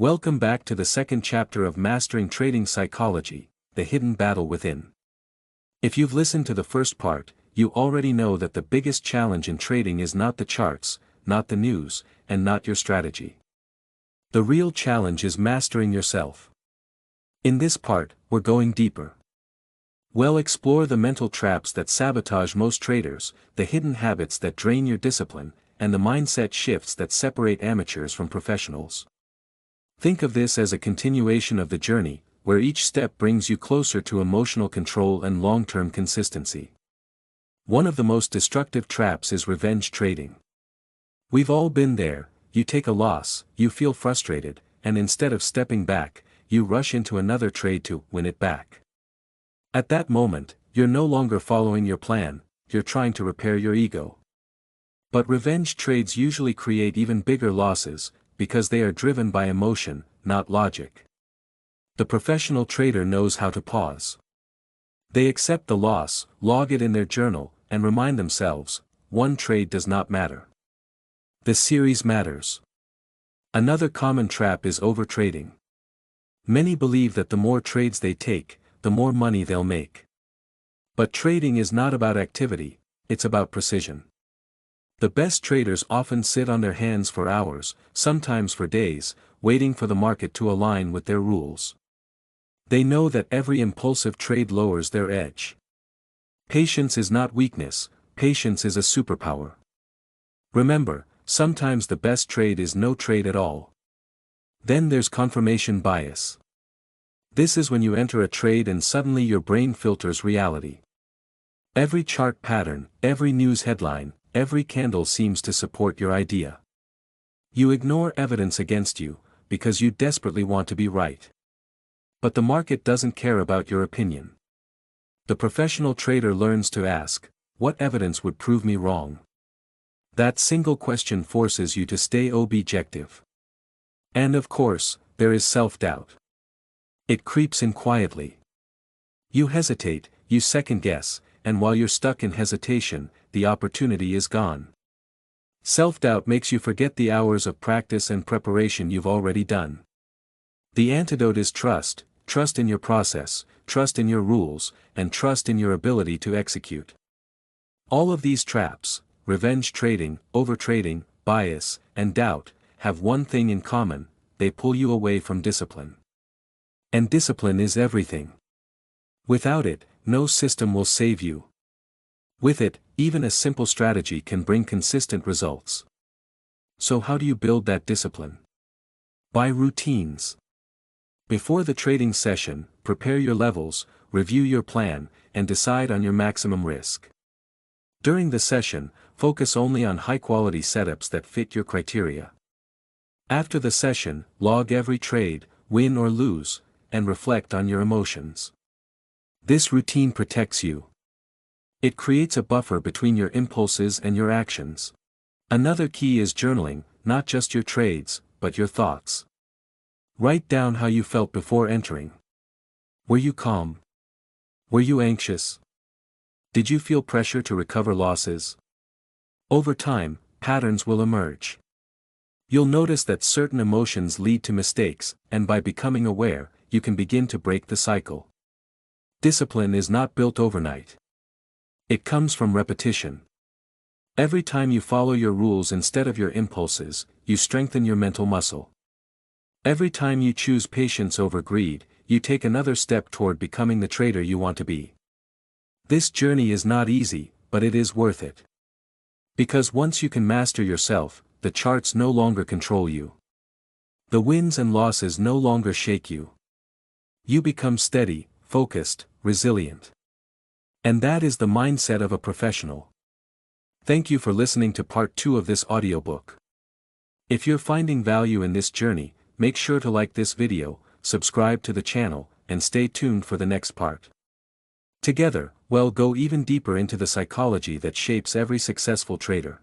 Welcome back to the second chapter of Mastering Trading Psychology, the Hidden Battle Within. If you've listened to the first part, you already know that the biggest challenge in trading is not the charts, not the news, and not your strategy. The real challenge is mastering yourself. In this part, we're going deeper. We'll explore the mental traps that sabotage most traders, the hidden habits that drain your discipline, and the mindset shifts that separate amateurs from professionals. Think of this as a continuation of the journey, where each step brings you closer to emotional control and long-term consistency. One of the most destructive traps is revenge trading. We've all been there. You take a loss, you feel frustrated, and instead of stepping back, you rush into another trade to win it back. At that moment, you're no longer following your plan, you're trying to repair your ego. But revenge trades usually create even bigger losses, because they are driven by emotion, not logic. The professional trader knows how to pause. They accept the loss, log it in their journal, and remind themselves, one trade does not matter. The series matters. Another common trap is overtrading. Many believe that the more trades they take, the more money they'll make. But trading is not about activity, it's about precision. The best traders often sit on their hands for hours, sometimes for days, waiting for the market to align with their rules. They know that every impulsive trade lowers their edge. Patience is not weakness, patience is a superpower. Remember, sometimes the best trade is no trade at all. Then there's confirmation bias. This is when you enter a trade and suddenly your brain filters reality. Every chart pattern, every news headline, every candle seems to support your idea. You ignore evidence against you, because you desperately want to be right. But the market doesn't care about your opinion. The professional trader learns to ask, what evidence would prove me wrong? That single question forces you to stay objective. And of course, there is self-doubt. It creeps in quietly. You hesitate, you second-guess, and while you're stuck in hesitation, the opportunity is gone. Self-doubt makes you forget the hours of practice and preparation you've already done. The antidote is trust, trust in your process, trust in your rules, and trust in your ability to execute. All of these traps, revenge trading, overtrading, bias, and doubt, have one thing in common: they pull you away from discipline. And discipline is everything. Without it, no system will save you. With it, even a simple strategy can bring consistent results. So how do you build that discipline? By routines. Before the trading session, prepare your levels, review your plan, and decide on your maximum risk. During the session, focus only on high-quality setups that fit your criteria. After the session, log every trade, win or lose, and reflect on your emotions. This routine protects you. It creates a buffer between your impulses and your actions. Another key is journaling, not just your trades, but your thoughts. Write down how you felt before entering. Were you calm? Were you anxious? Did you feel pressure to recover losses? Over time, patterns will emerge. You'll notice that certain emotions lead to mistakes, and by becoming aware, you can begin to break the cycle. Discipline is not built overnight. It comes from repetition. Every time you follow your rules instead of your impulses, you strengthen your mental muscle. Every time you choose patience over greed, you take another step toward becoming the trader you want to be. This journey is not easy, but it is worth it. Because once you can master yourself, the charts no longer control you. The wins and losses no longer shake you. You become steady, focused, resilient. And that is the mindset of a professional. Thank you for listening to part 2 of this audiobook. If you're finding value in this journey, make sure to like this video, subscribe to the channel, and stay tuned for the next part. Together, we'll go even deeper into the psychology that shapes every successful trader.